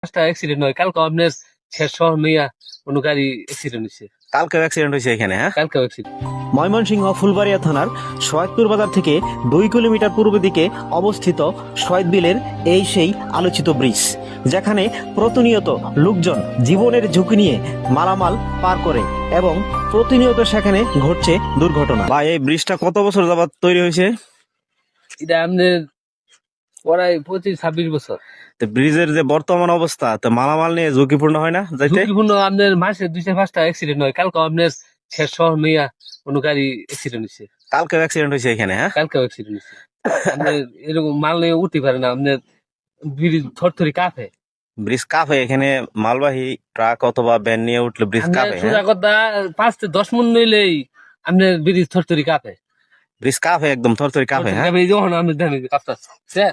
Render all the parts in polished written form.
পাঁচটা অ্যাক্সিডেন্ট হয় কালকে আপনার শেষ শহর নিয়া কোনো গাড়ি অ্যাক্সিডেন্ট হয়েছে। কালকেও অ্যাক্সিডেন্ট হয়েছে এখানে, হ্যাঁ? কালকেও অ্যাক্সিডেন্ট। ময়মনসিংহ ফুলবাড়িয়া থানার সৈয়দপুর বাজার থেকে 2 কিলোমিটার পূর্ব দিকে অবস্থিত সৈয়দ বিলের এই সেই আলোচিত ব্রিজ, যেখানে প্রতিনিয়ত লোকজন জীবনের ঝুঁকি নিয়ে মালামাল পার করে এবং প্রতিনিয়ত সেখানে ঘটছে দুর্ঘটনা। ভাই, এই ব্রিজটা কত বছর যাবত তৈরি হয়েছে? এটা আপনার প্রায় 25-26 বছর। তো ব্রিজের যে বর্তমান অবস্থা, তো মালামাল নিয়ে ঝুঁকিপূর্ণ হয় না যাইতে? ঝুঁকিপূর্ণ আপনার মাসে 2-5টা অ্যাক্সিডেন্ট হয় কালকে আপনার শেষ শহর নিয়া কোনো গাড়ি অ্যাক্সিডেন্ট হয়েছে। কালকেও অ্যাক্সিডেন্ট হয়েছে এখানে, হ্যাঁ? কালকেও অ্যাক্সিডেন্ট হয়েছে। আপনার এরকম মাল নিয়ে উঠতে পারে না, আপনার ব্রিজ থরথরি কাঁপে। ব্রিজ কাঁপে এখানে, মালবাহী ট্রাক অথবা ভ্যান নিয়ে উঠলে ব্রিজ আপনার কাঁপে, সোজা হ্যাঁ? কথা 5 থেকে 10 মন নিলেই আপনার ব্রিজ থরথরি কাঁপে। ব্রিজ কাঁপে, একদম থরথরি কাঁপে, হ্যাঁ? এই যখন আপনি দেখেন কাঁপতাছে,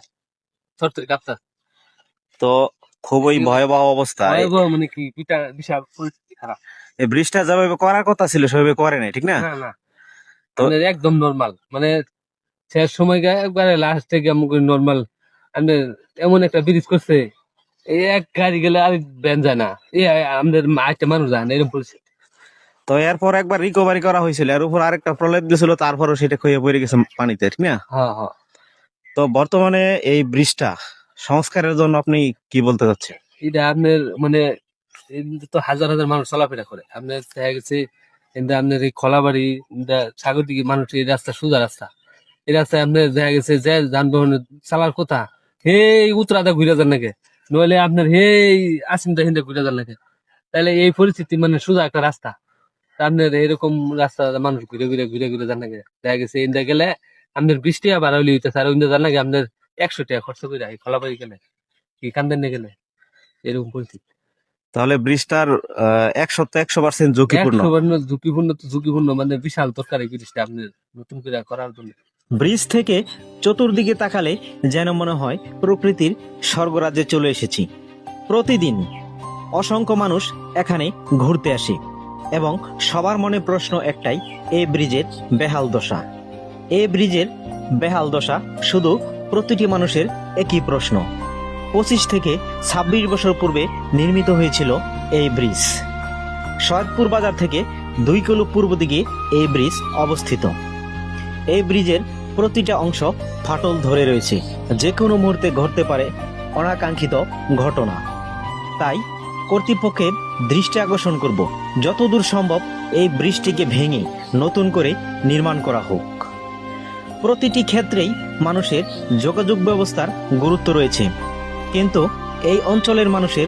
থরথরি কাঁপতাছে। তো খুবই ভয়াবহ অবস্থা। ভয়াবহ মানে কি বিশাল পরিস্থিতি খারাপ। এই ব্রিজটা যেভাবে করার কথা ছিল সেভাবে করে নাই, ঠিক না? না না, তো আপনার একদম নরমাল, মানে শেষ সময় একবারে লাস্ট থেকে আমাকে নরমাল আপনার এমন একটা ব্রিজ করছে, এই এক গাড়ি গেলে আর ব্যান যায় না, এই আমাদের একটা মানুষ যায় না, এরকম পরিস্থিতি। তো এরপর একবার রিকভারি করা হয়েছিল, এর উপর আরেকটা প্রলেপ দিয়েছিল, তারপরও সেটা ক্ষয়ে পড়ে গেছে পানিতে, ঠিক না? হ্যাঁ হ্যাঁ। তো বর্তমানে এই ব্রিজটা সংস্কারের জন্য আপনি কি বলতে চাচ্ছেন? এটা আপনার মানে এমনিতে তো হাজার হাজার মানুষ চলাফেরা করে, আপনার দেখা গেছে কিন্তু আপনার এই খলাবাড়ি সাগরদিঘি মানুষ এই রাস্তা সোজা রাস্তা, এই রাস্তায় আপনার দেখা গেছে যে যানবাহনের চালার কথা এই উত্তরাদা ঘুরে যান নাকি, নইলে আপনার এই আসিমদা হিন্দা ঘুরে যান নাকি, তাহলে এই পরিস্থিতি মানে সোজা একটা রাস্তা, তা আপনার এরকম রাস্তা মানুষ ঘুরে ঘুরে ঘুরে ঘুরে যান নাকি, দেখা গেছে ইন্দা গেলে আপনার 20 টাকা ভাড়া হইলে হইতেছে, আর ইন্দা যান নাকি আপনার 100 টাকা খরচ করে এই খলাবাড়ি গেলে কি কান্দেন না গেলে, এরকম পরিস্থিতি। তাহলে ব্রিজটার 100% ঝুঁকিপূর্ণ। 100% ঝুঁকিপূর্ণ, তো ঝুঁকিপূর্ণ মানে বিশাল দরকার এই জিনিসটা আপনার নতুন করে করার জন্য। ব্রিজ থেকে চতুর্দিকে তাকালে যেন মনে হয় প্রকৃতির স্বর্গরাজ্যে চলে এসেছি। প্রতিদিন অসংখ্য মানুষ এখানে ঘুরতে আসে এবং সবার মনে প্রশ্ন একটাই, এই ব্রিজের বেহাল দশা। এই ব্রিজের বেহাল দশা শুধু প্রতিটি মানুষের একই প্রশ্ন। 25 থেকে 26 বছর পূর্বে নির্মিত হয়েছিল এই ব্রিজ। সৈয়দপুর বাজার থেকে 2 কিলো পূর্ব দিকে এই ব্রিজ অবস্থিত। এই ব্রিজের প্রতিটা অংশ ফাটল ধরে রয়েছে, যে কোনো মুহূর্তে ঘটতে পারে অনাকাঙ্ক্ষিত ঘটনা। তাই কর্তৃপক্ষের দৃষ্টি আকর্ষণ করব, যতদূর সম্ভব এই ব্রিজটিকে ভেঙে নতুন করে নির্মাণ করা হোক। প্রতিটি ক্ষেত্রেই মানুষের যোগাযোগ ব্যবস্থার গুরুত্ব রয়েছে, কিন্তু এই অঞ্চলের মানুষের